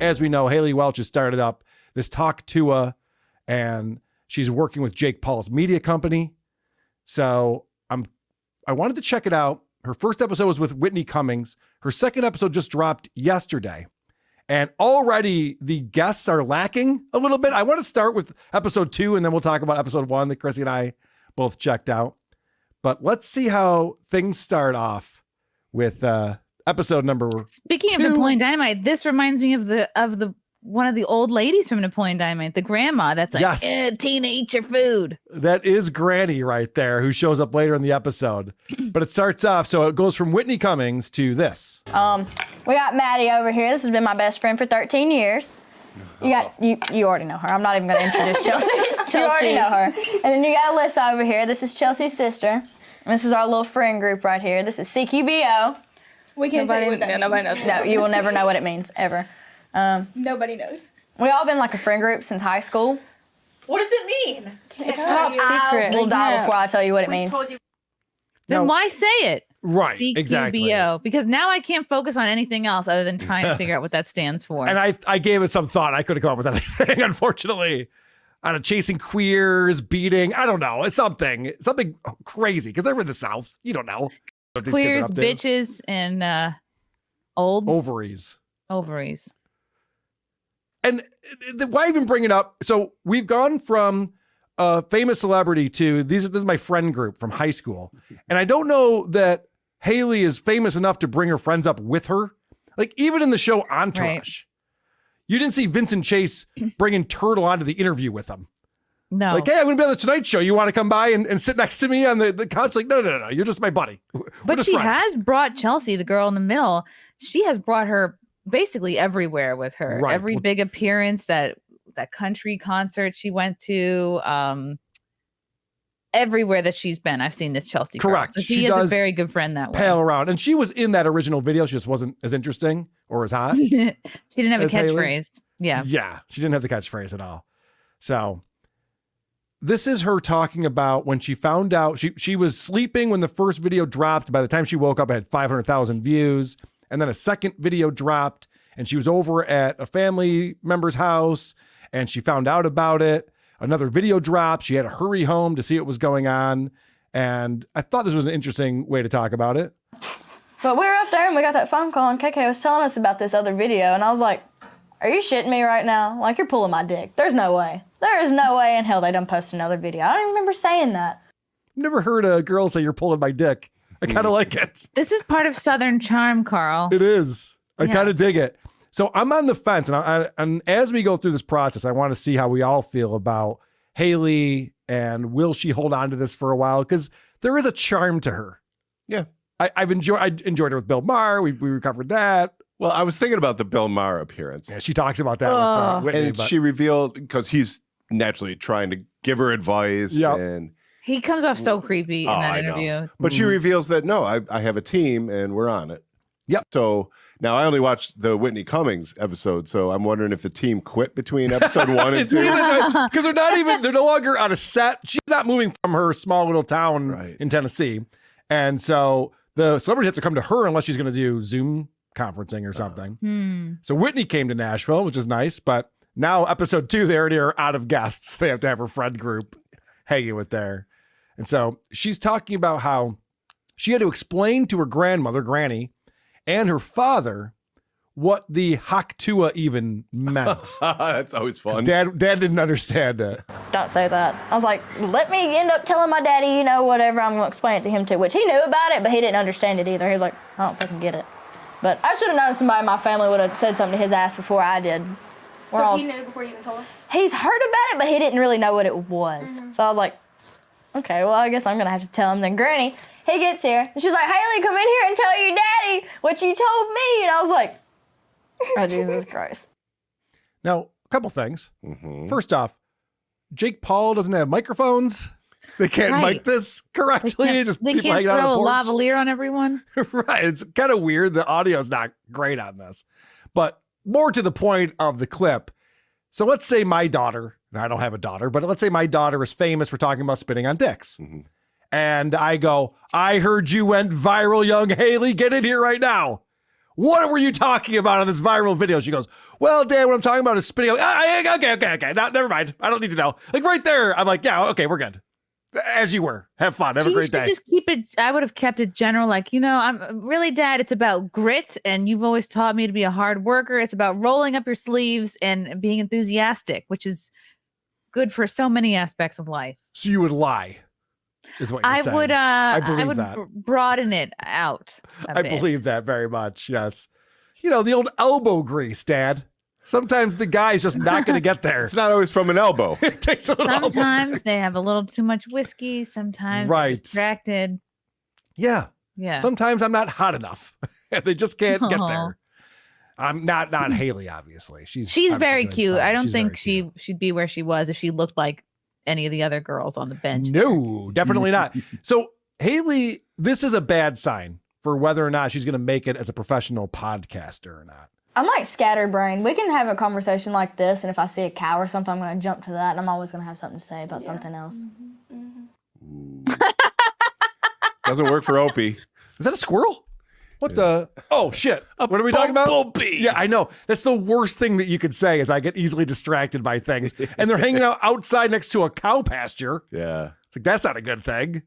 as we know, Haliey Welch has started up this Talk Tuah, and she's working with Jake Paul's media company. So I wanted to check it out. Her first episode was with Whitney Cummings. Her second episode just dropped yesterday. And already the guests are lacking a little bit. I want to start with episode 2, and then we'll talk about episode 1 that Chrissie and I both checked out. But let's see how things start off with episode number 2. Speaking of Napoleon Dynamite, this reminds me of the one of the old ladies from Napoleon Dynamite, the grandma that's like, yes. Tina, eat your food. That is Granny right there, who shows up later in the episode. But it starts off, so it goes from Whitney Cummings to this. We got Maddie over here. This has been my best friend for 13 years. You already know her. I'm not even going to introduce Chelsea. You already know her. And then you got Alyssa over here. This is Chelsea's sister. And this is our little friend group right here. This is CQBO. We can't tell you what that means. Nobody knows. No, you will never know what it means, ever. Nobody knows. We all been like a friend group since high school. What does it mean? It's top secret. I will die before I tell you what it means. Then why say it? Right, CQBO, exactly. Because now I can't focus on anything else other than trying to figure out what that stands for. And I gave it some thought. I couldn't come up with anything, unfortunately. I don't know, chasing queers, beating, I don't know. It's something crazy, because they're in the South. You don't know. Queers, bitches, and olds. Ovaries. And why even bring it up? So we've gone from a famous celebrity to this is my friend group from high school. And I don't know that Haliey is famous enough to bring her friends up with her. Like, even in the show Entourage, right. You didn't see Vincent Chase bringing Turtle onto the interview with him. No. Like, hey, I'm going to be on the Tonight Show. You want to come by and sit next to me on the couch? Like, no. You're just my buddy. But she has brought Chelsea, the girl in the middle. She has brought her basically everywhere with her. Right. Every big appearance, that country concert she went to, everywhere that she's been, I've seen this Chelsea girl. Correct. So she is a very good friend that way. Pale around. And she was in that original video. She just wasn't as interesting or as hot. She didn't have a catchphrase. Yeah. Yeah. She didn't have the catchphrase at all. So this is her talking about when she found out she was sleeping when the first video dropped. By the time she woke up, it had 500,000 views. And then a second video dropped, and she was over at a family member's house, and she found out about it. Another video dropped. She had to hurry home to see what was going on. And I thought this was an interesting way to talk about it. But we were up there, and we got that phone call, and KK was telling us about this other video, and I was like, are you shitting me right now? Like, you're pulling my dick. There's no way. There is no way in hell they don't post another video. I don't even remember saying that. I've never heard a girl say you're pulling my dick. I kind of like it. This is part of Southern charm, Carl. It is. I kind of dig it. So I'm on the fence. And as we go through this process, I want to see how we all feel about Haliey, and will she hold on to this for a while? Because there is a charm to her. Yeah. I enjoyed her with Bill Maher. We recovered that. Well, I was thinking about the Bill Maher appearance. Yeah, she talks about that with Whitney. And she revealed, because he's naturally trying to give her advice. Yep. And he comes off so creepy in that interview. But she reveals that, no, I have a team and we're on it. Yep. So now I only watched the Whitney Cummings episode, so I'm wondering if the team quit between episode 1 and 2. Because they're no longer on a set. She's not moving from her small little town in Tennessee. And so the celebrities have to come to her unless she's going to do Zoom conferencing or something. So Whitney came to Nashville, which is nice. But now episode 2, they already are out of guests. They have to have her friend group hanging with there. And so she's talking about how she had to explain to her grandmother, Granny, and her father what the Hak Tuah even meant. That's always fun. Dad didn't understand it. Don't say that. I was like, let me end up telling my daddy, whatever, I'm going to explain it to him too, which he knew about it, but he didn't understand it either. He was like, I don't fucking get it. But I should have known somebody in my family would have said something to his ass before I did. So he knew before you even told him? He's heard about it, but he didn't really know what it was. So I was like, okay, well, I guess I'm going to have to tell him. Then Granny, he gets here, and she's like, Haliey, come in here and tell your daddy what you told me. And I was like, oh, Jesus Christ. Now, a couple things. First off, Jake Paul doesn't have microphones. They can't mic this correctly. They can't throw a lavalier on everyone. Right. It's kind of weird. The audio's not great on this. But more to the point of the clip. So let's say my daughter, and I don't have a daughter, but let's say my daughter is famous for talking about spitting on dicks. And I go, I heard you went viral, young Haliey. Get in here right now. what were you talking about on this viral video? She goes, well, Dan, what I'm talking about is spitting. Okay. Never mind. I don't need to know. Like right there, I'm like, yeah, okay, we're good. As you were. Have fun. Have a great day. Just keep it. I would have kept it general. Like, I'm really, Dad, it's about grit. And you've always taught me to be a hard worker. It's about rolling up your sleeves and being enthusiastic, which is good for so many aspects of life. So you would lie, is what you're saying. I would broaden it out. I believe that very much. Yes. The old elbow grease, Dad. Sometimes the guy's just not going to get there. It's not always from an elbow. It takes an elbow. Sometimes they have a little too much whiskey. Sometimes they're distracted. Yeah. Sometimes I'm not hot enough. They just can't get there. I'm not Haliey, obviously. She's very cute. I don't think she'd be where she was if she looked like any of the other girls on the bench. No, definitely not. So Haliey, this is a bad sign for whether or not she's going to make it as a professional podcaster or not. I'm like Scatterbrain. We can have a conversation like this, and if I see a cow or something, I'm going to jump to that, and I'm always going to have something to say about something else. Doesn't work for Opie. Is that a squirrel? What the? Oh, shit. What are we talking about? Bumblebee. Yeah, I know. That's the worst thing that you could say is I get easily distracted by things. And they're hanging out outside next to a cow pasture. Yeah. It's like, that's not a good thing.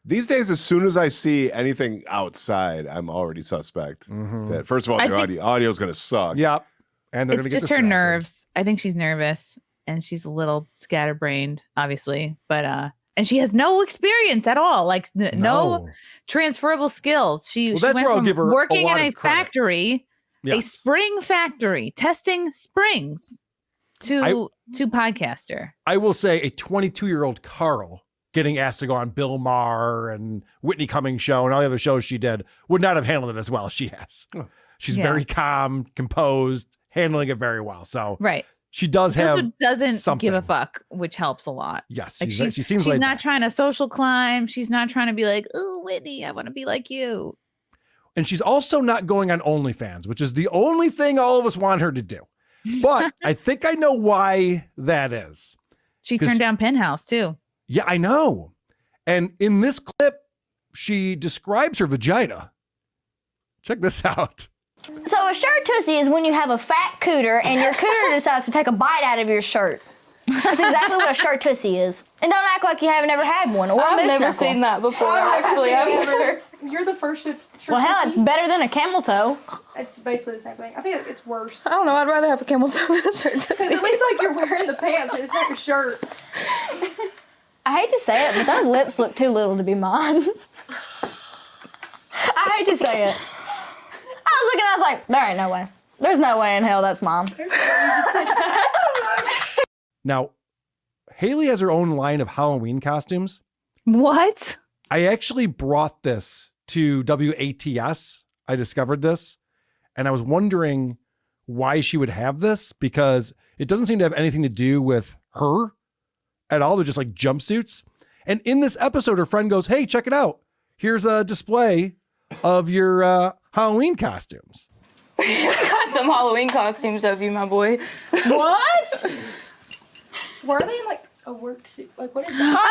These days, as soon as I see anything outside, I'm already suspect. That first of all, the audio is going to suck. Yep. And they're going to get distracted. It's just her nerves. I think she's nervous and she's a little scatterbrained, obviously. But, and she has no experience at all. Like no transferable skills. She that's went where I'll from give her working a lot in a of credit. factory, a spring factory, testing springs to podcaster. I will say a 22-year-old Carl getting asked to go on Bill Maher and Whitney Cummings show and all the other shows she did would not have handled it as well as she has. She's very calm, composed, handling it very well. So she doesn't give a fuck, which helps a lot. Yes, like she seems she's like not trying to social climb. She's not trying to be like, oh, Whitney, I want to be like you. And she's also not going on OnlyFans, which is the only thing all of us want her to do. But I think I know why that is. She turned down Penthouse too. Yeah, I know. And in this clip, she describes her vagina. Check this out. So a shirt tussie is when you have a fat cooter and your cooter decides to take a bite out of your shirt. That's exactly what a shirt tussie is. And don't act like you haven't ever had one. Or I've never seen that before. Actually, I've never. You're the first shirt Well, hell, it's better than a camel toe. It's basically the same thing. I think it's worse. I don't know. I'd rather have a camel toe than a shirt tussie. Because at least like you're wearing the pants and it's not your shirt. I hate to say it, but those lips look too little to be mine. I hate to say it. I was looking, I was like, there ain't no way. There's no way in hell that's mom. Now, Haliey has her own line of Halloween costumes. What? I actually brought this to WATS. I discovered this, and I was wondering why she would have this because it doesn't seem to have anything to do with her at all. They're just like jumpsuits. And in this episode, her friend goes, hey, check it out. Here's a display of your Halloween costumes. Got some Halloween costumes of you, my boy. What? Were they in like a work suit? Like what is that?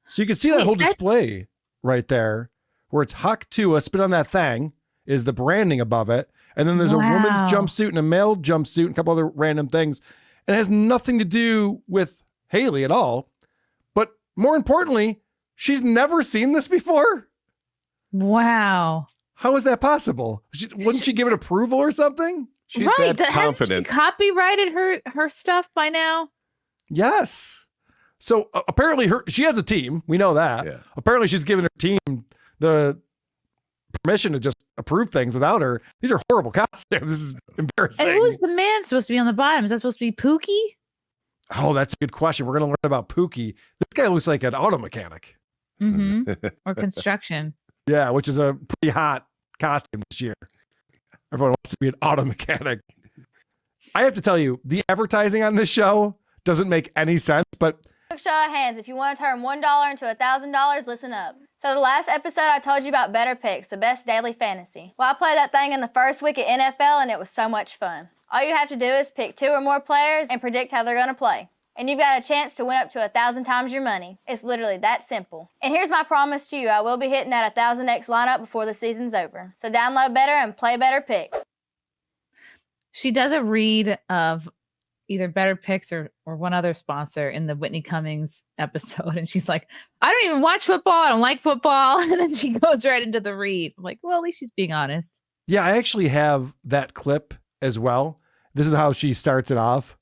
So you can see that whole display right there where it's Huck Tuah, spit on that thing, is the branding above it. And then there's a woman's jumpsuit and a male jumpsuit and a couple other random things. And it has nothing to do with Haliey at all. But more importantly, she's never seen this before. Wow. How is that possible? Wouldn't she give it approval or something? She's that confident. Hasn't she copyrighted her stuff by now? Yes. So apparently she has a team. We know that. Yeah. Apparently she's given her team the permission to just approve things without her. These are horrible costumes. This is embarrassing. And who's the man supposed to be on the bottom? Is that supposed to be Pooky? Oh, that's a good question. We're going to learn about Pooky. This guy looks like an auto mechanic. Mm-hmm. Or construction. Yeah, which is a pretty hot costume this year. Everyone wants to be an auto mechanic. I have to tell you, the advertising on this show doesn't make any sense, but Quick show of hands. If you want to turn $1 into $1,000, listen up. So the last episode I told you about Better Picks, the best daily fantasy. Well, I played that thing in the first week at NFL and it was so much fun. All you have to do is pick 2 or more players and predict how they're going to play. and you've got a chance to win up to 1,000 times your money. It's literally that simple. And here's my promise to you. I will be hitting that 1,000X lineup before the season's over. So download better and play better picks. She does a read of either Better Picks or one other sponsor in the Whitney Cummings episode. And she's like, I don't even watch football. I don't like football. And then she goes right into the read. I'm like, well, at least she's being honest. Yeah, I actually have that clip as well. This is how she starts it off.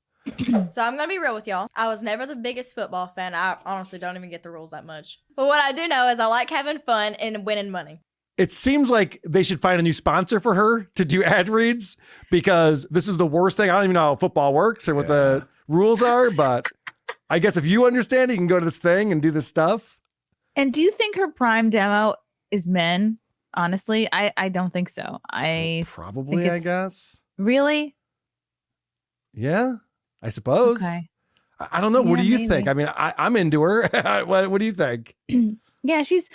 So I'm going to be real with y'all. I was never the biggest football fan. I honestly don't even get the rules that much. But what I do know is I like having fun and winning money. It seems like they should find a new sponsor for her to do ad reads because this is the worst thing. I don't even know how football works or what the rules are, but I guess if you understand it, you can go to this thing and do this stuff. And do you think her prime demo is men? Honestly, I don't think so. Probably, I guess. Really? Yeah, I suppose. Okay. I don't know. What do you maybe. think? I mean, I'm into her. What do you think? Yeah, she's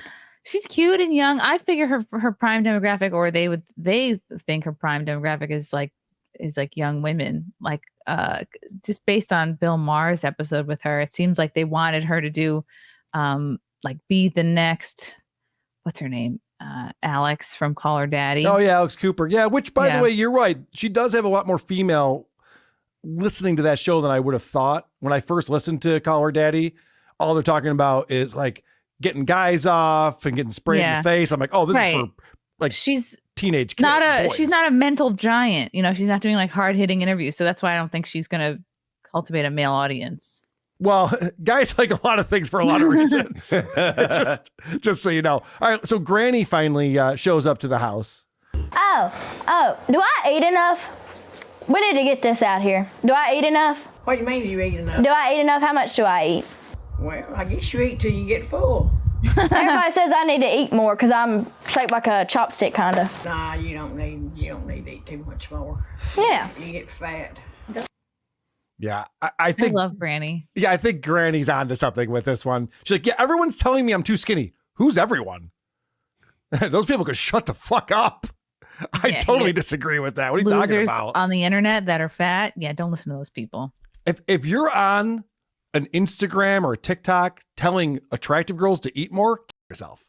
cute and young. I figure her prime demographic, or they think her prime demographic is like young women. Like just based on Bill Maher's episode with her, it seems like they wanted her to do like be the next, what's her name? Alex from Call Her Daddy. Oh yeah, Alex Cooper. Yeah, which by the way, you're right. She does have a lot more female listening to that show than I would have thought. When I first listened to Call Her Daddy, all they're talking about is like getting guys off and getting sprayed in the face. I'm like, oh, this is for like she's teenage kids. She's not a mental giant. You know, she's not doing like hard hitting interviews. So that's why I don't think she's going to cultivate a male audience. Well, guys like a lot of things for a lot of reasons. just so you know. All right, so Granny finally shows up to the house. Oh, do I eat enough? We need to get this out here. Do I eat enough? What do you mean you eat enough? Do I eat enough? How much do I eat? Well, I guess you eat till you get full. Everybody says I need to eat more because I'm shaped like a chopstick, kind of. Nah, you don't need to eat too much more. Yeah. You get fat. Yeah, I think I love Granny. Yeah, I think Granny's onto something with this one. She's like, yeah, everyone's telling me I'm too skinny. Who's everyone? Those people could shut the fuck up. I totally disagree with that. What are you talking about? On the internet that are fat. Yeah, don't listen to those people. If you're on an Instagram or a TikTok telling attractive girls to eat more, kill yourself.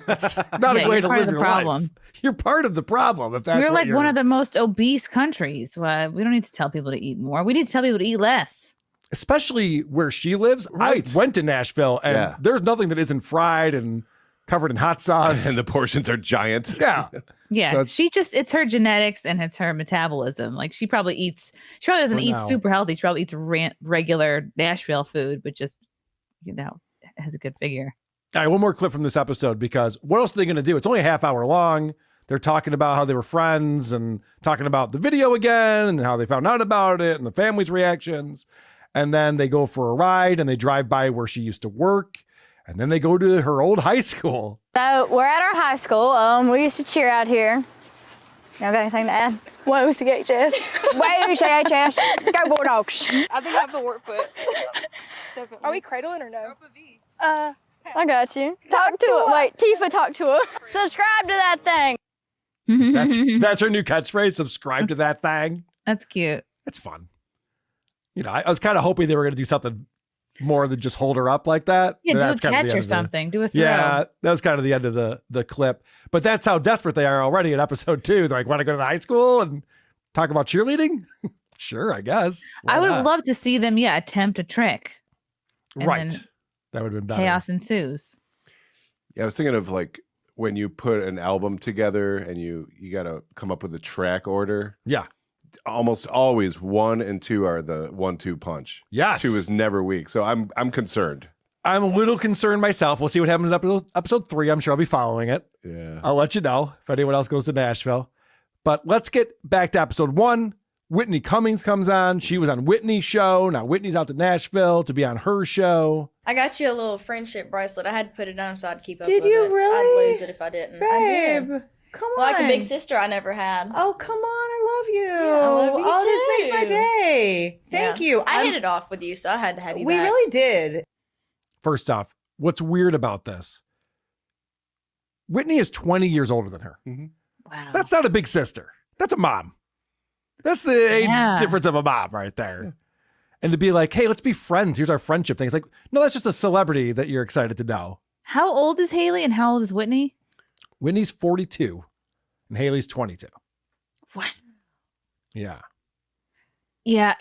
That's not a way to live your life. You're part of the problem. If that's we're like one of the most obese countries. Well, we don't need to tell people to eat more. We need to tell people to eat less. Especially where she lives. Right. I went to Nashville and there's nothing that isn't fried and covered in hot sauce. And the portions are giant. Yeah. Yeah. So it's her genetics and it's her metabolism. Like she probably doesn't eat super healthy. She probably eats regular Nashville food, but just, has a good figure. All right, one more clip from this episode, because what else are they going to do? It's only a half hour long. They're talking about how they were friends and talking about the video again and how they found out about it and the family's reactions. And then they go for a ride and they drive by where she used to work. And then they go to her old high school. So we're at our high school. We used to cheer out here. Y'all got anything to add? Why was CHS? Why CHS? Go Bulldogs. I think I have the work foot. Definitely. Are we cradling or no? I got you. Talk to her. Wait, Tifa, talk to her. Subscribe to that thing. That's her new catchphrase. Subscribe to that thing. That's cute. It's fun. I was kind of hoping they were going to do something more than just hold her up like that. Yeah, do a catch or something. Do a throw. Yeah, that was kind of the end of the clip. But that's how desperate they are already in episode 2. They're like, want to go to the high school and talk about cheerleading? Sure, I guess. I would have loved to see them, attempt a trick. Right. That would have been better. Chaos ensues. Yeah, I was thinking of like when you put an album together and you got to come up with a track order. Yeah. Almost always 1 and 2 are the 1-2 punch. Yes. 2 is never weak. So I'm concerned. I'm a little concerned myself. We'll see what happens in episode 3. I'm sure I'll be following it. Yeah. I'll let you know if anyone else goes to Nashville. But let's get back to episode 1. Whitney Cummings comes on. She was on Whitney's show. Now Whitney's out to Nashville to be on her show. I got you a little friendship bracelet. I had to put it on so I'd keep up Did with you it. really? I'd lose it if I didn't. Babe, I did. come on. Like a big sister I never had. Oh, come on. I love you. Yeah, I love you oh, too. this makes my day. Thank you. I hit it off with you, so I had to have you We back. really did. First off, what's weird about this? Whitney is 20 years older than her. Mm-hmm. Wow. That's not a big sister. That's a mom. That's the age difference of a mom right there. And to be like, hey, let's be friends. Here's our friendship thing. It's like, no, that's just a celebrity that you're excited to know. How old is Haliey and how old is Whitney? Whitney's 42 and Haley's 22. What? Yeah. Yeah,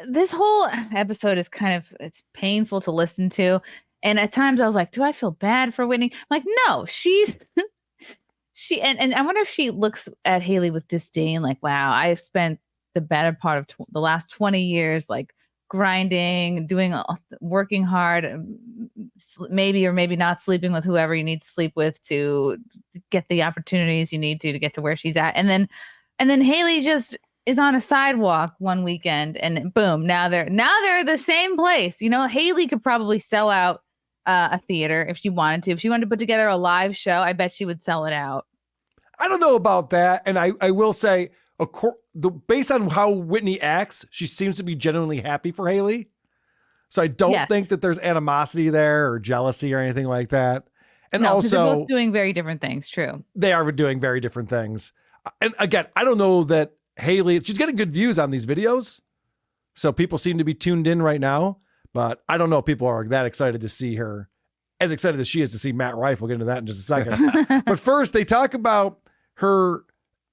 this whole episode is it's painful to listen to. And at times I was like, do I feel bad for Whitney? I'm like, no, she's and I wonder if she looks at Haliey with disdain, like, wow, I've spent the better part of the last 20 years, like grinding, working hard, maybe or maybe not sleeping with whoever you need to sleep with to get the opportunities you need to get to where she's at. And then Haliey just is on a sidewalk one weekend and boom, now they're the same place. You know, Haliey could probably sell out a theater if she wanted to. If she wanted to put together a live show, I bet she would sell it out. I don't know about that. And I will say, based on how Whitney acts, she seems to be genuinely happy for Haliey. So I don't think that there's animosity there or jealousy or anything like that. And no, also, they're both doing very different things. True. They are doing very different things. And again, I don't know that Haliey, she's getting good views on these videos. So people seem to be tuned in right now, but I don't know if people are that excited to see her, as excited as she is to see Matt Rife. We'll get into that in just a second. But first, they talk about her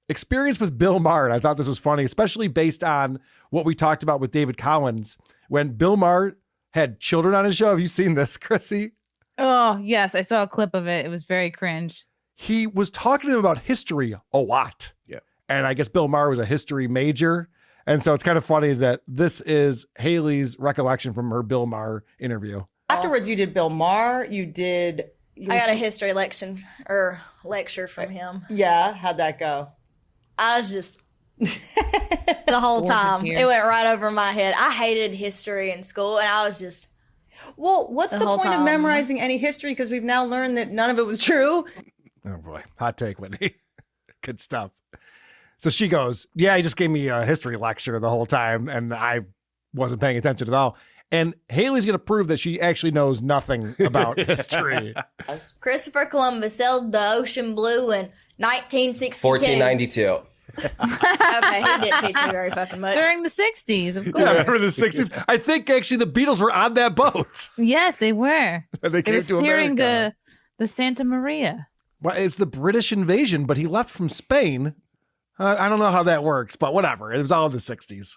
experience with Bill Maher. And I thought this was funny, especially based on what we talked about with David Collins. When Bill Maher had children on his show. Have you seen this, Chrissy? Oh, yes. I saw a clip of it. It was very cringe. He was talking to him about history a lot. Yeah. And I guess Bill Maher was a history major. And so it's kind of funny that this is Haley's recollection from her Bill Maher interview. Afterwards, you did Bill Maher. I got a history lecture from him. Yeah, how'd that go? I was just the whole time. It went right over my head. I hated history in school, and I was just. Well, what's the point of memorizing any history? Because we've now learned that none of it was true. Oh boy, hot take, Whitney. Good stuff. So she goes, yeah, he just gave me a history lecture the whole time, and I wasn't paying attention at all. And Haley's going to prove that she actually knows nothing about history. Christopher Columbus sailed the ocean blue in 1962. 1492. Okay, he didn't teach me very fucking much. During the 60s, of course. Yeah, remember the 60s? I think actually the Beatles were on that boat. Yes, they were. And they came were to steering America. the Santa Maria. Well, it's the British invasion, but he left from Spain. I don't know how that works, but whatever. It was all in the 60s.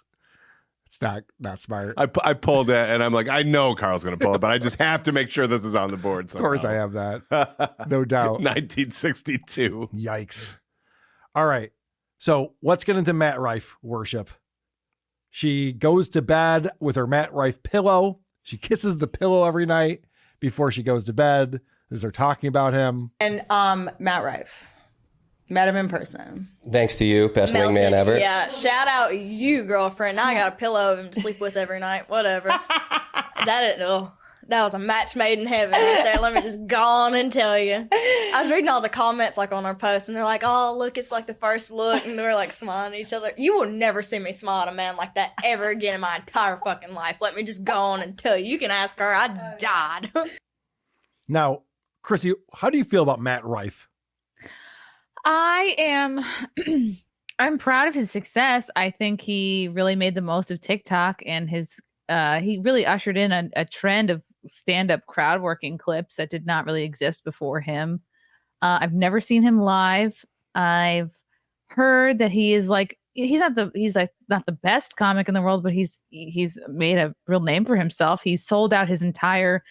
It's not smart. I pulled it, and I'm like, I know Carl's going to pull it, but I just have to make sure this is on the board somehow. Of course I have that. No doubt. 1962. Yikes. All right. So let's get into Matt Rife worship. She goes to bed with her Matt Rife pillow. She kisses the pillow every night before she goes to bed as they're talking about him. And Matt Rife. Met him in person. Thanks to you, best wingman ever. Yeah, shout out you, girlfriend. I got a pillow of him to sleep with every night. Whatever. That was a match made in heaven right there. Let me just go on and tell you. I was reading all the comments like on our post, and they're like, "Oh, look, it's like the first look," and they're like smiling at each other. You will never see me smile at a man like that ever again in my entire fucking life. Let me just go on and tell you. You can ask her. I died. Now, Chrissy, how do you feel about Matt Rife? I'm proud of his success. I think he really made the most of TikTok, and he really ushered in a trend of stand-up crowd working clips that did not really exist before him. I've never seen him live. I've heard that he's not the best comic in the world, but he's made a real name for himself. He's sold out his entire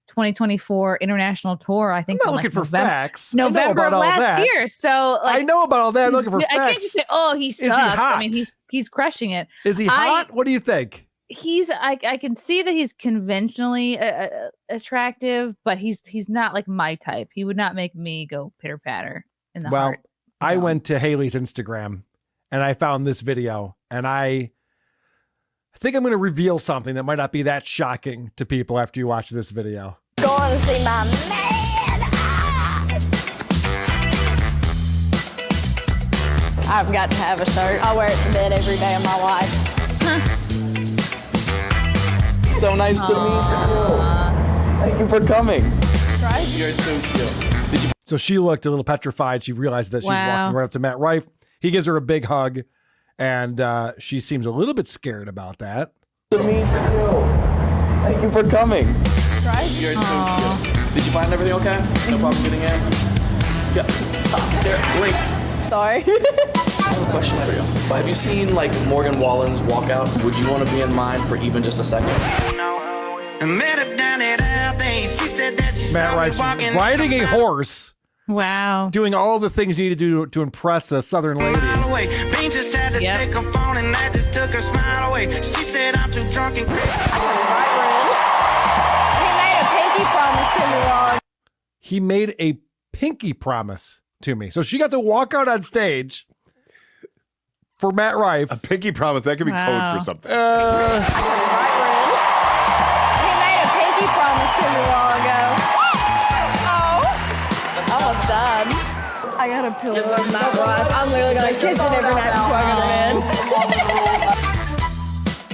2024 international tour. I think I'm not looking for facts. November of last year. So I know about all that. I'm looking for facts. I can't just say, oh, he sucks. Is he hot? I mean, he's crushing it. Is he hot? What do you think? I can see that he's conventionally attractive, but he's not like my type. He would not make me go pitter patter in the heart. Well, I went to Haley's Instagram and I found this video, and I think I'm going to reveal something that might not be that shocking to people after you watch this video. Going to see my man. I've got to have a shirt. I wear it to bed every day of my life. So nice to meet you. Thank you for coming. Right? You're so cute. So she looked a little petrified. She realized that she's walking right up to Matt Rife. He gives her a big hug, and she seems a little bit scared about that. To meet you. Thank you for coming. Right? You're so cute. Did you find everything okay? No problem getting in? Yeah, stop there. Link. Sorry. I have a question for you. Have you seen like Morgan Wallen's walkouts? Would you want to be in mine for even just a second? Matt Rife riding a horse. Wow. Doing all the things you need to do to impress a Southern lady. He made a pinky promise to me. So she got to walk out on stage for Matt Rife. A pinky promise, that could be code for something. He made a pinky promise to me a while ago. Oh. I almost died. I got a pillow of Matt Rife. I'm literally going to kiss it every night before I go to bed.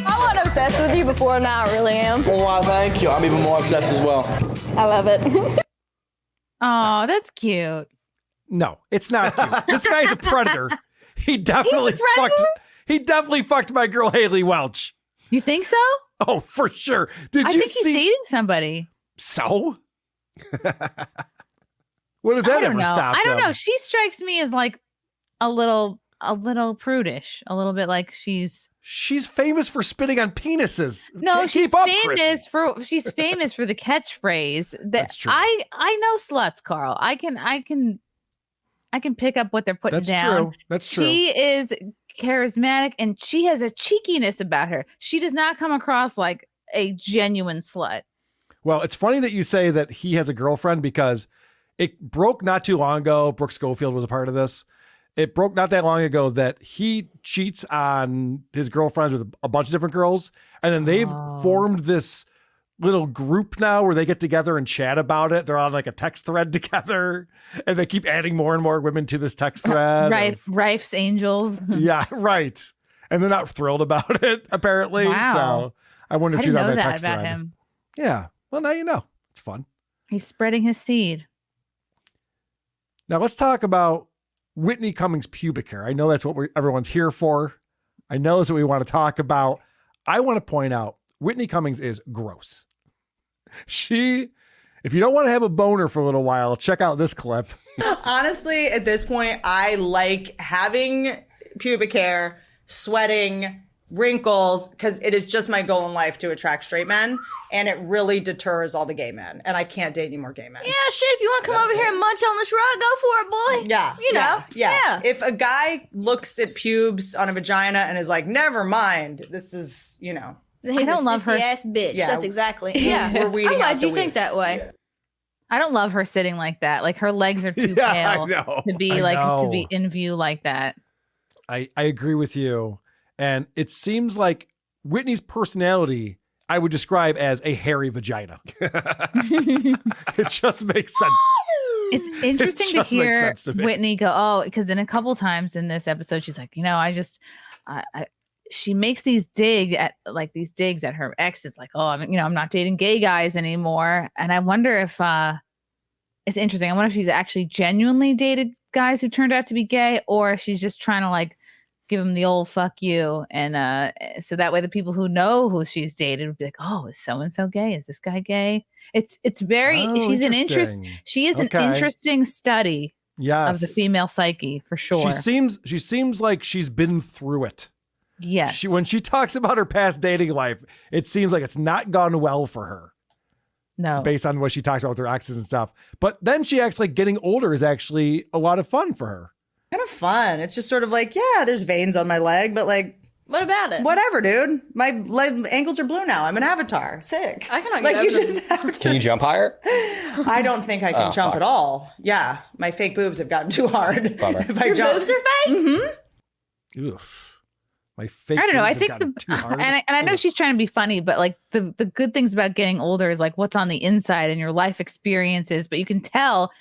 I wasn't obsessed with you before, now I really am. Well, thank you. I'm even more obsessed as well. I love it. Oh, that's cute. No, it's not cute. This guy's a predator. He definitely fucked my girl Haliey Welch. You think so? Oh, for sure. I think he's dating somebody. So? What does that ever stop? I don't know. She strikes me as like a little prudish, a little bit like she's famous for spitting on penises. No, she's famous for the catchphrase. That's true. I know sluts, Carl. I can pick up what they're putting down. That's true. She is charismatic and she has a cheekiness about her. She does not come across like a genuine slut. Well, it's funny that you say that he has a girlfriend because it broke not too long ago. Brooke Schofield was a part of this. It broke not that long ago that he cheats on his girlfriends with a bunch of different girls. And then they've formed this little group now where they get together and chat about it. They're on like a text thread together and they keep adding more and more women to this text thread. Rife's Angels. Yeah, right. And they're not thrilled about it, apparently. Wow. So I wonder if she's on that text about thread. him. Yeah. Well, now you know. It's fun. He's spreading his seed. Now let's talk about Whitney Cummings' pubic hair. I know that's what everyone's here for. I know that's what we want to talk about. I want to point out Whitney Cummings is gross. If you don't want to have a boner for a little while, check out this clip. Honestly, at this point, I like having pubic hair, sweating, wrinkles, because it is just my goal in life to attract straight men, and it really deters all the gay men, and I can't date any more gay men. Yeah, shit, if you want to come over here and munch on this rug, go for it, boy. Yeah. You know. Yeah. If a guy looks at pubes on a vagina and is like, never mind, this is, He's I don't love her ass bitch. Yeah. That's exactly. Yeah. We're weeding I'm glad out you the think weed. that way. I don't love her sitting like that. Like her legs are too pale to be to be in view like that. I agree with you. And it seems like Whitney's personality, I would describe as a hairy vagina. It just makes sense. It's interesting to hear Whitney go, because then a couple times in this episode, she's like, she makes these digs at her exes, like, I'm not dating gay guys anymore. And I wonder if it's interesting. I wonder if she's actually genuinely dated guys who turned out to be gay, or if she's just trying to like give him the old fuck you. And so that way the people who know who she's dated would be like, oh, is so-and-so gay? Is this guy gay? It's very, she's an interest. She is an interesting study of the female psyche for sure. She seems like she's been through it. Yes. When she talks about her past dating life, it seems like it's not gone well for her. No. Based on what she talks about with her exes and stuff. But then she acts like getting older is actually a lot of fun for her. Kind of fun. It's just sort of like, yeah, there's veins on my leg, but like, what about it? Whatever, dude. My leg ankles are blue now. I'm an avatar. Sick. I cannot get over Can you jump higher? I don't think I can jump at all. Yeah, my fake boobs have gotten too hard. If I Your jump. boobs are fake? Mm-hmm. Oof. My fake I don't know. I boobs think have gotten too hard. and I know she's trying to be funny, but like the good things about getting older is like what's on the inside and your life experiences. But you can tell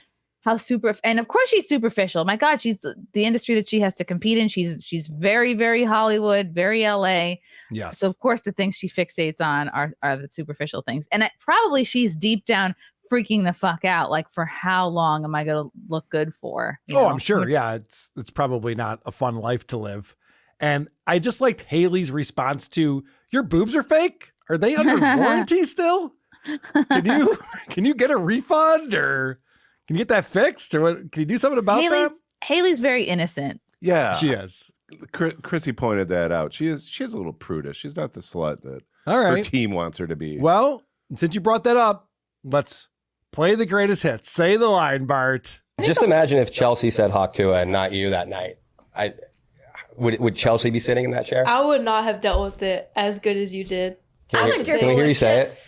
how and of course she's superficial. My God, she's the industry that she has to compete in. She's very, very Hollywood, very LA. Yes. So of course the things she fixates on are the superficial things. And probably she's deep down freaking the fuck out. Like, for how long am I going to look good for? I'm sure. Yeah. It's probably not a fun life to live. And I just liked Haley's response to, your boobs are fake? Are they under warranty still? Can you get a refund or can you get that fixed or what? Can you do something about that? Haley's very innocent. Yeah, she is. Chrissy pointed that out. She is a little prudish. She's not the slut that her team wants her to be. Well, since you brought that up, let's play the greatest hits. Say the line, Bart. Just imagine if Chelsea said Hawk Tuah and not you that night. Would Chelsea be sitting in that chair? I would not have dealt with it as good as you did. Can we hear you say it?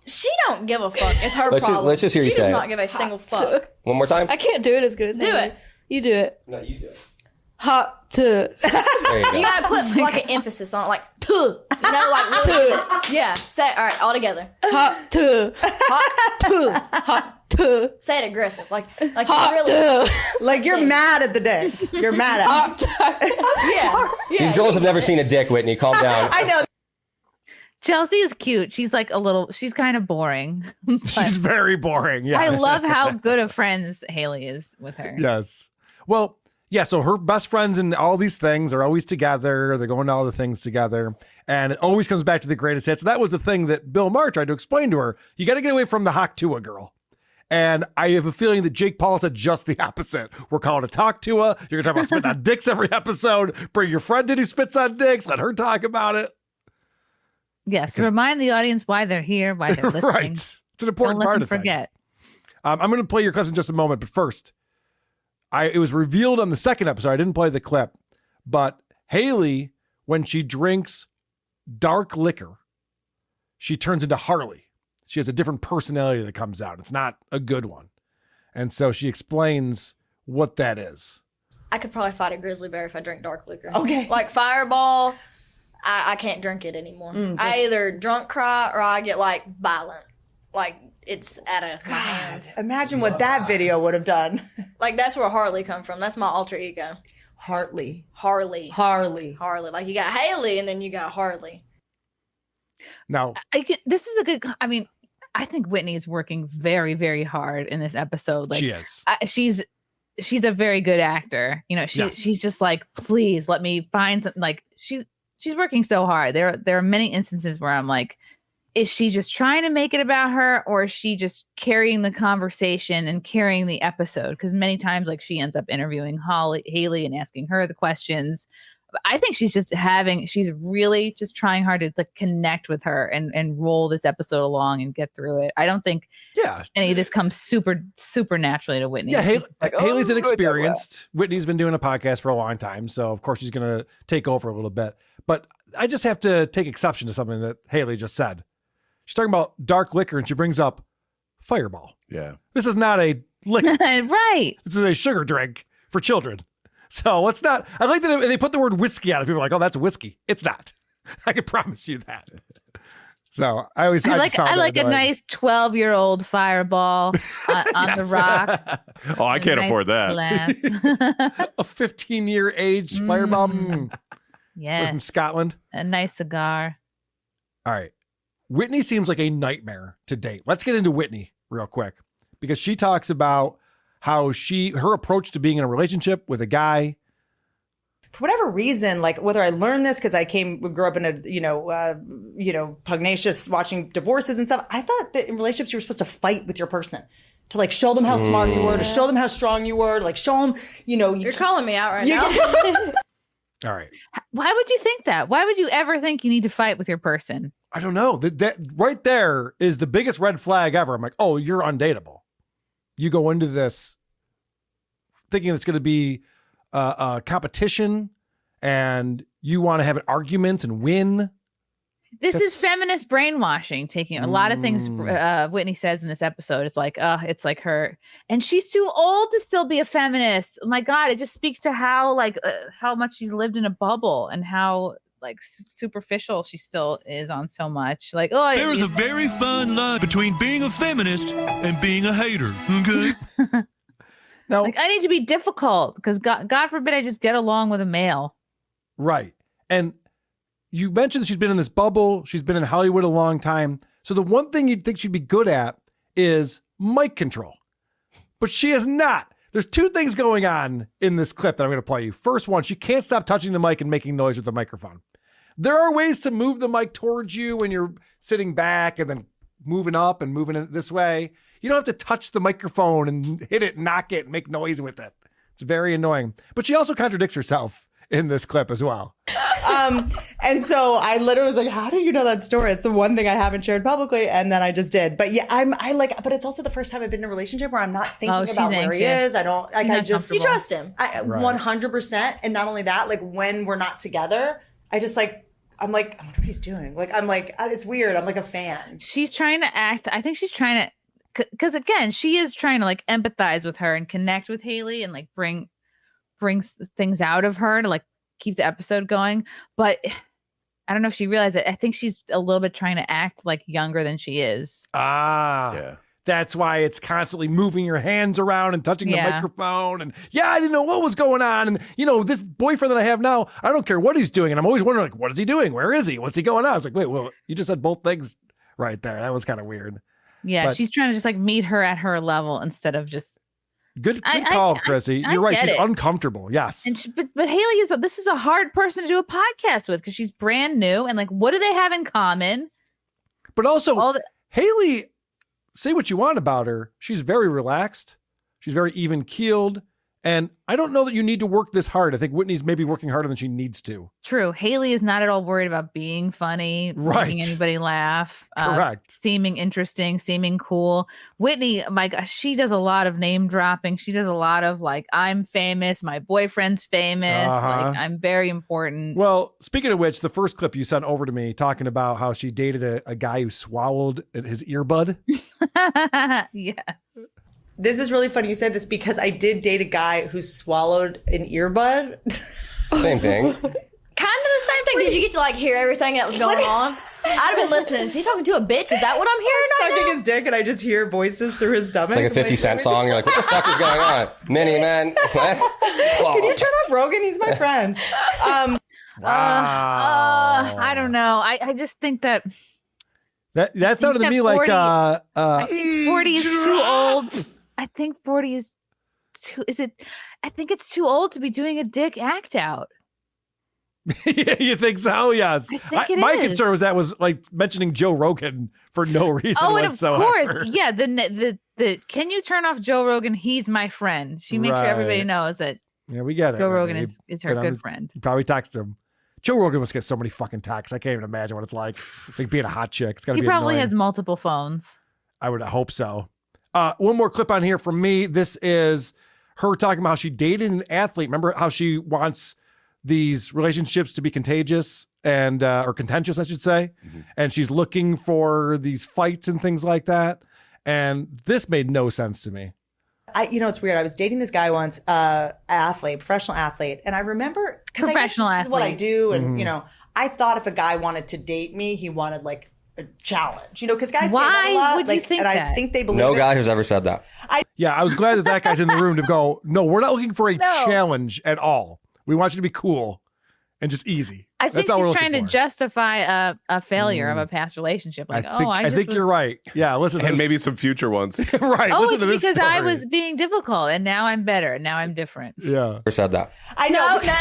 She don't give a fuck. It's her problem. Let's just hear you say it. She does not give a single fuck. One more time. I can't do it as good as Do it. You do it. No, you do it. Hot to. There you go. You gotta put like an emphasis on it, like to. You know, like really. Yeah. Say it. All right, all together. Hot to. Hot to. Hot to. Say it aggressive, like Hot really. to. Like you're mad at the dick. You're mad at it. Yeah. These girls have never seen a dick, Whitney. Calm down. I know. Chelsea is cute. She's like she's kind of boring. She's very boring. Yeah. I love how good of friends Haliey is with her. Yes. Well, yeah. So her best friends and all these things are always together. They're going to all the things together. And it always comes back to the greatest hits. That was the thing that Bill Maher tried to explain to her. You got to get away from the Hawk Tuah girl. And I have a feeling that Jake Paul said just the opposite. We're calling it Talk Tuah. You're going to talk about spitting on dicks every episode. Bring your friend in who spits on dicks. Let her talk about it. Yes, remind the audience why they're here, why they're listening. Right. It's an important Don't let part them of forget. things. I'm going to play your clips in just a moment, but first, it was revealed on the second episode. I didn't play the clip, but Haley, when she drinks dark liquor, she turns into Harley. She has a different personality that comes out. It's not a good one. And so she explains what that is. I could probably fight a grizzly bear if I drink dark liquor. Okay. Like Fireball, I can't drink it anymore. I either drunk cry or I get like violent. Like it's out of my hands. Imagine what that video would have done. Like that's where Harley come from. That's my alter ego. Harley. Like you got Haley and then you got Harley. Now, this is a good, I mean, I think Whitney is working very, very hard in this episode. Like she is. She's a very good actor. You know, she's just like, please let me find something. Like she's working so hard. There are many instances where I'm like, is she just trying to make it about her, or is she just carrying the conversation and carrying the episode? Because many times, like, she ends up interviewing Haley and asking her the questions. I think she's really just trying hard to like connect with her and roll this episode along and get through it. I don't think any of this comes super naturally to Whitney. Yeah, Haley's inexperienced. Whitney's been doing a podcast for a long time, so of course she's going to take over a little bit. But I just have to take exception to something that Haley just said. She's talking about dark liquor and she brings up Fireball. Yeah. This is not a liquor. Right. This is a sugar drink for children. So let's not, I like that they put the word whiskey on it. People are like, oh, that's whiskey. It's not. I can promise you that. So I like a nice 12-year-old Fireball on the rocks. Oh, I can't afford that. A 15-year aged Fireball. Yes. From Scotland. A nice cigar. All right. Whitney seems like a nightmare to date. Let's get into Whitney real quick because she talks about how her approach to being in a relationship with a guy. For whatever reason, like whether I learned this because I grew up in a, pugnacious watching divorces and stuff. I thought that in relationships you were supposed to fight with your person to like show them how smart you were, to show them how strong you were, to like show them, You're calling me out right now. All right. Why would you think that? Why would you ever think you need to fight with your person? I don't know. That right there is the biggest red flag ever. I'm like, oh, you're undateable. You go into this thinking it's going to be a competition and you want to have an argument and win. This is feminist brainwashing, taking a lot of things Whitney says in this episode. It's like her, and she's too old to still be a feminist. Oh my God, it just speaks to how much she's lived in a bubble and how like superficial she still is on so much. Like, oh, there's a very fine line between being a feminist and being a hater. Okay. Now, like, I need to be difficult because God forbid I just get along with a male. Right. And you mentioned she's been in this bubble. She's been in Hollywood a long time. So the one thing you'd think she'd be good at is mic control. But she is not. There's two things going on in this clip that I'm going to play you. First one, she can't stop touching the mic and making noise with the microphone. there are ways to move the mic towards you when you're sitting back and then moving up and moving it this way. You don't have to touch the microphone and hit it, knock it, and make noise with it. It's very annoying. But she also contradicts herself in this clip as well. And so I literally was like, how do you know that story? It's the one thing I haven't shared publicly. And then I just did. But yeah, but it's also the first time I've been in a relationship where I'm not thinking about where he is. I don't, like, you trust him. 100%. And not only that, like when we're not together, I just like, I'm like, I wonder what he's doing. Like, I'm like, it's weird. I'm like a fan. She's trying to act. I think she's trying to, because again, she is trying to like empathize with her and connect with Haliey and like bring things out of her to like keep the episode going. But I don't know if she realized it. I think she's a little bit trying to act like younger than she is. Yeah. That's why it's constantly moving your hands around and touching the microphone. And I didn't know what was going on. And, this boyfriend that I have now, I don't care what he's doing. And I'm always wondering, like, what is he doing? Where is he? What's he going on? I was like, wait, well, you just said both things right there. That was kind of weird. Yeah, but she's trying to just like meet her at her level instead of just. Good call, Chrissie. You're right. She's uncomfortable. Yes. And but Haliey this is a hard person to do a podcast with because she's brand new. And like, what do they have in common? But also, Haliey, say what you want about her. She's very relaxed. She's very even keeled. And I don't know that you need to work this hard. I think Whitney's maybe working harder than she needs to. True. Haliey is not at all worried about being funny, making anybody laugh, correct, seeming interesting, seeming cool. Whitney, my gosh, she does a lot of name dropping. She does a lot of like, I'm famous, my boyfriend's famous, like I'm very important. Well, speaking of which, the first clip you sent over to me talking about how she dated a guy who swallowed his earbud. Yeah. This is really funny you said this because I did date a guy who swallowed an earbud. Same thing. Kind of the same thing. Did you get to like hear everything that was going on? I'd have been listening. Is he talking to a bitch? Is that what I'm hearing right sucking now? his dick and I just hear voices through his stomach. It's like a 50 Cent song. You're like, what the fuck is going on? Mini man. What? Can you turn off Rogan? He's my friend. I don't know. I just think that sounded to me 40, like I think 40 is too old. I think 40 is too. I think it's too old to be doing a dick act out. You think so? Yes. I think my concern was like mentioning Joe Rogan for no reason whatsoever. Of course, yeah. The can you turn off Joe Rogan? He's my friend. She makes sure everybody knows that. Yeah, we get it. Joe Rogan is her good friend. You probably text him. Joe Rogan must get so many fucking texts. I can't even imagine what it's like. It's like being a hot chick. It's gotta be. He probably annoying. has multiple phones. I would hope so. One more clip on here from me. This is her talking about how she dated an athlete. Remember how she wants these relationships to be contagious and or contentious, I should say. Mm-hmm. And she's looking for these fights and things like that. And this made no sense to me. It's weird. I was dating this guy once, professional athlete. And I remember, because I guess this is what I do. And, I thought if a guy wanted to date me, he wanted like a challenge, because guys say that a lot. Would you think that? I think they believe No guy who's ever said that. I was glad that guy's in the room to go, no, we're not looking for a challenge at all. We want you to be cool and just easy. I think she's trying to justify a failure of a past relationship. Like, I think you're right. Yeah, listen to and maybe some future ones. Right. Oh, listen it's to because I was being difficult and now I'm better. Now I'm different. Yeah. Never said that. I know. No.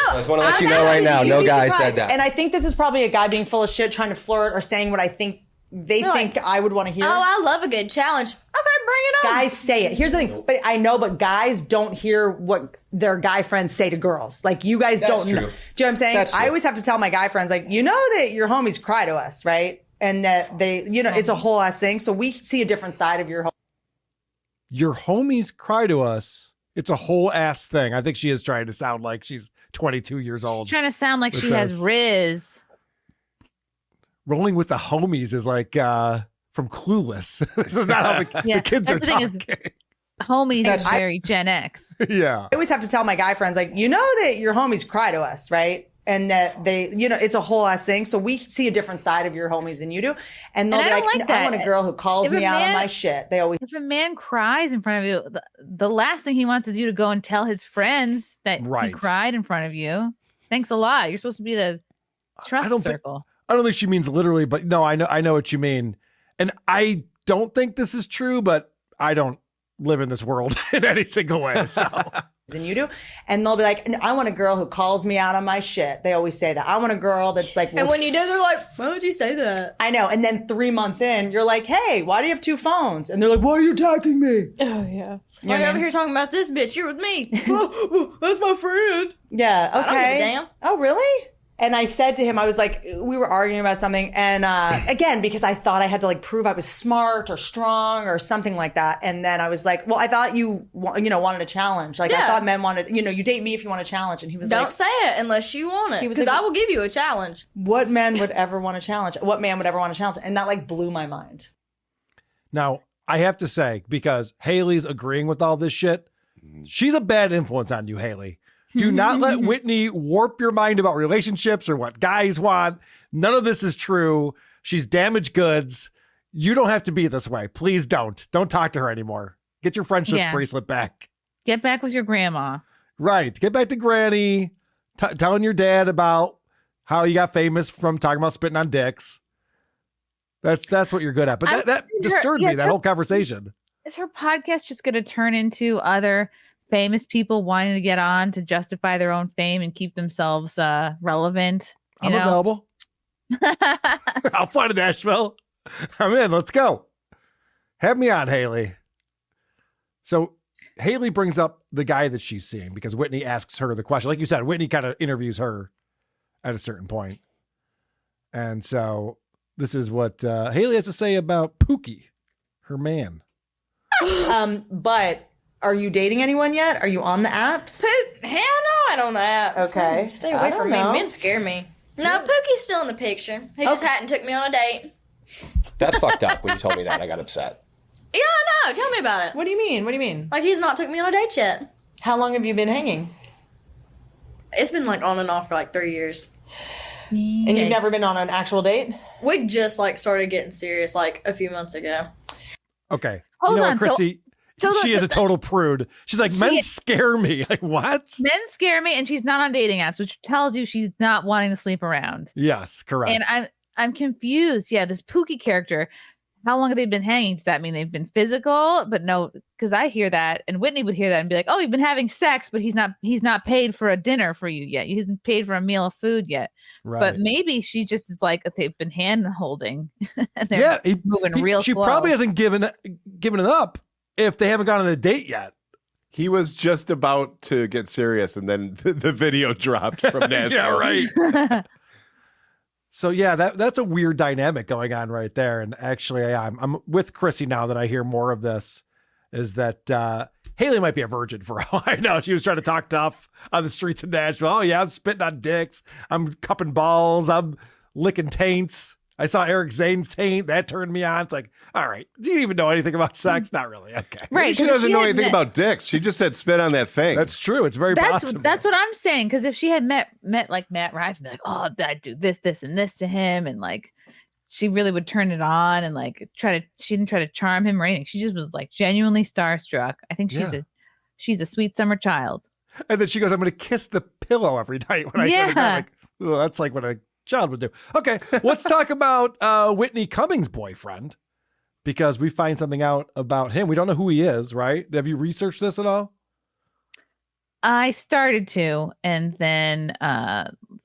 I just want to let you know right now. No guy said that. And I think this is probably a guy being full of shit, trying to flirt or saying what I think they think I would want to hear. Oh, I love a good challenge. Okay, bring it on. Guys say it. Here's the thing, but guys don't hear what their guy friends say to girls. Like, you guys don't know. Do you know what I'm saying? I always have to tell my guy friends, like, that your homies cry to us, right? And that they, it's a whole ass thing. So we see a different side of your homies cry to us. It's a whole ass thing. I think she is trying to sound like she's 22 years old. She's trying to sound like she has Riz. Rolling with the homies is like from Clueless. This is not how the kids are talking. Homies is very Gen X. Yeah. I always have to tell my guy friends, like, that your homies cry to us, right? And that they, it's a whole ass thing. So we see a different side of your homies than you do. And they'll be like, I want a girl who calls me out on my shit. If a man cries in front of you, the last thing he wants is you to go and tell his friends that he cried in front of you. Thanks a lot. You're supposed to be the trust circle. I don't think she means literally, but no, I know what you mean. And I don't think this is true, but I don't live in this world in any single way. So than you do. And they'll be like, I want a girl who calls me out on my shit. They always say that. I want a girl that's like, and when you do, they're like, why would you say that? I know. And then 3 months in, you're like, hey, why do you have 2 phones? And they're like, why are you attacking me? Oh, yeah. Why are you over here talking about this bitch? You're with me. That's my friend. Yeah, okay. I don't give a damn. Oh, really? And I said to him, I was like, we were arguing about something. And again, because I thought I had to like prove I was smart or strong or something like that. And then I was like, well, I thought you wanted a challenge. Like I thought men wanted, you date me if you want a challenge. And he was Don't say it unless you want it. Because I will give you a challenge. What man would ever want a challenge? What man would ever want a challenge? And that like blew my mind. Now, I have to say, because Haley's agreeing with all this shit, she's a bad influence on you, Haley. Do not let Whitney warp your mind about relationships or what guys want. None of this is true. She's damaged goods. You don't have to be this way. Please don't. Don't talk to her anymore. Get your friendship bracelet back. Get back with your grandma. Right. Get back to Granny. Telling your dad about how you got famous from talking about spitting on dicks. That's what you're good at. But that disturbed me, that whole conversation. Is her podcast just going to turn into other famous people wanting to get on to justify their own fame and keep themselves relevant? I'm available. I'll fly to Nashville. I'm in. Let's go. Have me on, Haley. So Haley brings up the guy that she's seeing because Whitney asks her the question. Like you said, Whitney kind of interviews her at a certain point. And so this is what Haley has to say about Pooky, her man. But are you dating anyone yet? Are you on the apps? Hell no, I ain't on the apps. Okay. Stay away from me. Men scare me. No, Pookie's still in the picture. He just hadn't took me on a date. That's fucked up. When you told me that, I got upset. Yeah, I know. Tell me about it. What do you mean? What do you mean? Like he's not took me on a date yet. How long have you been hanging? It's been like on and off for like 3 years. And you've never been on an actual date? We just like started getting serious like a few months ago. Okay. Hold on, Chrissy, she is a total prude. She's like, men scare me. Like, what? Men scare me, and she's not on dating apps, which tells you she's not wanting to sleep around. Yes, correct. And I'm confused. Yeah, this Pooky character. How long have they been hanging? Does that mean they've been physical? But no, because I hear that, and Whitney would hear that and be like, "Oh, you've been having sex, but he's not paid for a dinner for you yet. He hasn't paid for a meal of food yet." Right. But maybe she just is like they've been hand holding. And they're moving real slow. She probably hasn't given it up if they haven't gone on a date yet. He was just about to get serious, and then the video dropped from Nashville. Yeah, right. So yeah, that's a weird dynamic going on right there. And actually, I'm with Chrissy now that I hear more of this. Is that Haley might be a virgin for all I know. She was trying to talk tough on the streets of Nashville. Oh yeah, I'm spitting on dicks. I'm cupping balls. I'm licking taints. I saw Eric Zane's taint. That turned me on. It's like, all right, do you even know anything about sex? Not really. Okay. Right. She doesn't know anything about dicks. She just said spit on that thing. That's true. It's very possible. That's what I'm saying. Because if she had met like Matt Rife and be like, oh, I'd do this, and this to him. And like, she really would turn it on and like she didn't try to charm him or anything. She just was like genuinely starstruck. I think she's a sweet summer child. And then she goes, I'm going to kiss the pillow every night when I go to bed. Like, oh, that's like what a child would do. Okay, let's talk about Whitney Cummings' boyfriend, because we find something out about him. We don't know who he is, right? Have you researched this at all? I started to, and then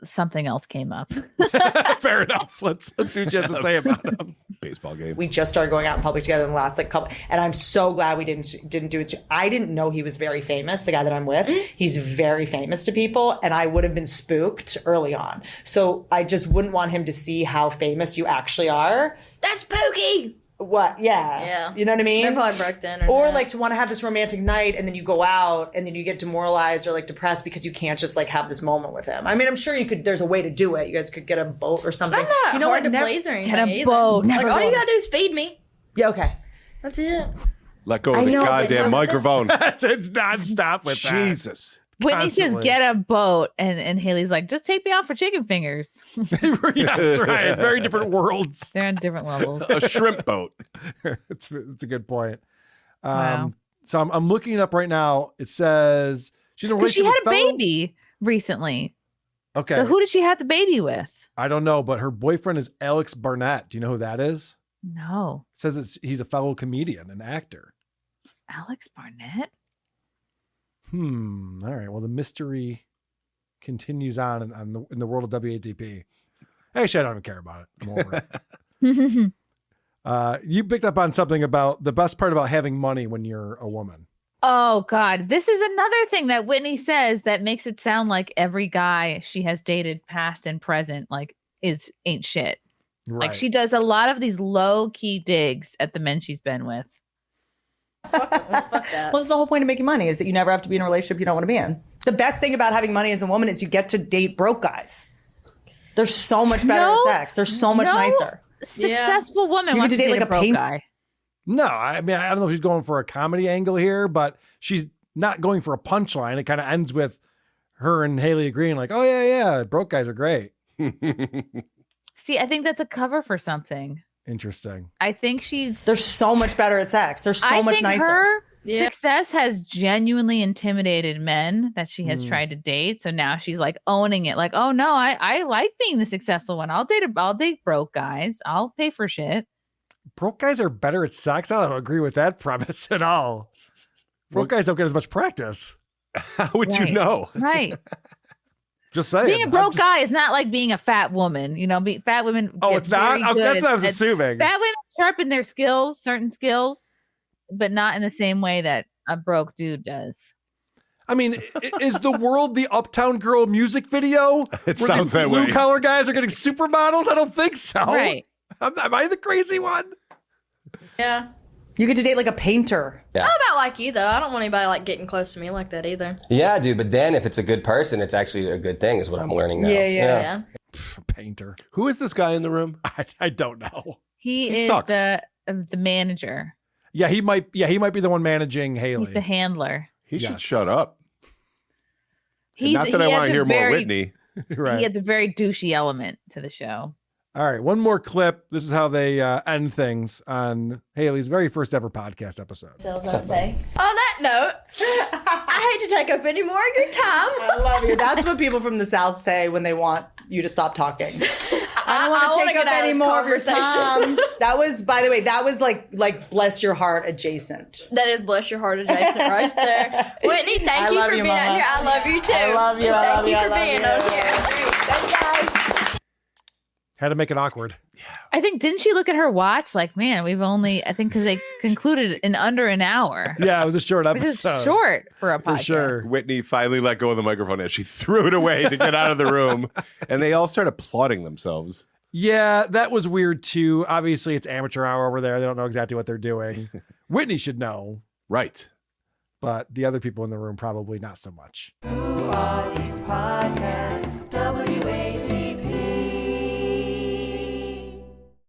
something else came up. Fair enough. Let's see what you have to say about him. Baseball game. We just started going out in public together in the last like couple, and I'm so glad we didn't do it. I didn't know he was very famous. The guy that I'm with, he's very famous to people, and I would have been spooked early on. So I just wouldn't want him to see how famous you actually are. That's Pooky. What? Yeah. You know what I mean? They probably broke the internet. Or like to want to have this romantic night and then you go out and then you get demoralized or like depressed because you can't just like have this moment with him. I mean, I'm sure you could, there's a way to do it. You guys could get a boat or something. I'm not hard to please or anything. Get a boat. Like all you gotta do is feed me. Yeah, okay. That's it. Let go of the goddamn microphone. It's nonstop with that. Jesus. Whitney says, get a boat. And Haley's like, just take me out for chicken fingers. Yes, right. Very different worlds. They're on different levels. A shrimp boat. It's a good point. Wow. So I'm looking it up right now. It says she's in a relationship. She had with a baby recently. Okay. So who did she have the baby with? I don't know, but her boyfriend is Alex Barnett. Do you know who that is? No. It says he's a fellow comedian and actor. Alex Barnett? All right. Well, the mystery continues on in the world of WATP. Actually, I don't even care about it. I'm over it. You picked up on something about the best part about having money when you're a woman. Oh, God. This is another thing that Whitney says that makes it sound like every guy she has dated, past and present, like, ain't shit. Right. Like, she does a lot of these low-key digs at the men she's been with. Fuck that. Well, it's the whole point of making money is that you never have to be in a relationship you don't want to be in. The best thing about having money as a woman is you get to date broke guys. They're so much better at sex. They're so much nicer. Successful woman You wants get to date like a broke a guy. No, I mean, I don't know if she's going for a comedy angle here, but she's not going for a punchline. It kind of ends with her and Haley agreeing like, oh, yeah, broke guys are great. See, I think that's a cover for something. Interesting. I think they're so much better at sex. They're so much nicer. Her success has genuinely intimidated men that she has tried to date. So now she's like owning it. Like, oh no, I like being the successful one. I'll date broke guys. I'll pay for shit. Broke guys are better at sex. I don't agree with that premise at all. Broke guys don't get as much practice. How would you know? Right. Just saying. Being a broke guy is not like being a fat woman. You know, fat women. Oh, it's not? Oh, that's what I was assuming. Fat women sharpen their skills, certain skills, but not in the same way that a broke dude does. I mean, is the world the Uptown Girl music video? It sounds that way. Blue collar guys are getting supermodels? I don't think so. Right. Am I the crazy one? Yeah. You get to date like a painter. Yeah. How about like you though? I don't want anybody like getting close to me like that either. Yeah, dude. But then if it's a good person, it's actually a good thing is what I'm learning now. Yeah. Painter. Who is this guy in the room? I don't know. He is sucks. the manager. Yeah, he might be the one managing Haley. He's the handler. He should shut up. Not that I want to hear more Whitney. Right. He has a very douchey element to the show. All right, one more clip. This is how they end things on Haley's very first ever podcast episode. On that note, I hate to take up any more of your time. I love you. That's what people from the South say when they want you to stop talking. I don't want to take up any more of your time. That was, by the way, that was like bless your heart adjacent. That is bless your heart adjacent right there. Whitney, thank you for being out here. I love you too. I love you. Thank you for being on here. Thanks, guys. Had to make it awkward. I think, didn't she look at her watch like, man, we've only, I think because they concluded in under an hour. Yeah, it was a short Which episode. is short for a podcast. For sure. Whitney finally let go of the microphone as she threw it away to get out of the room. And they all started applauding themselves. Yeah, that was weird too. Obviously, it's amateur hour over there. They don't know exactly what they're doing. Whitney should know. Right. But the other people in the room probably not so much. Who are these podcasts? WATP.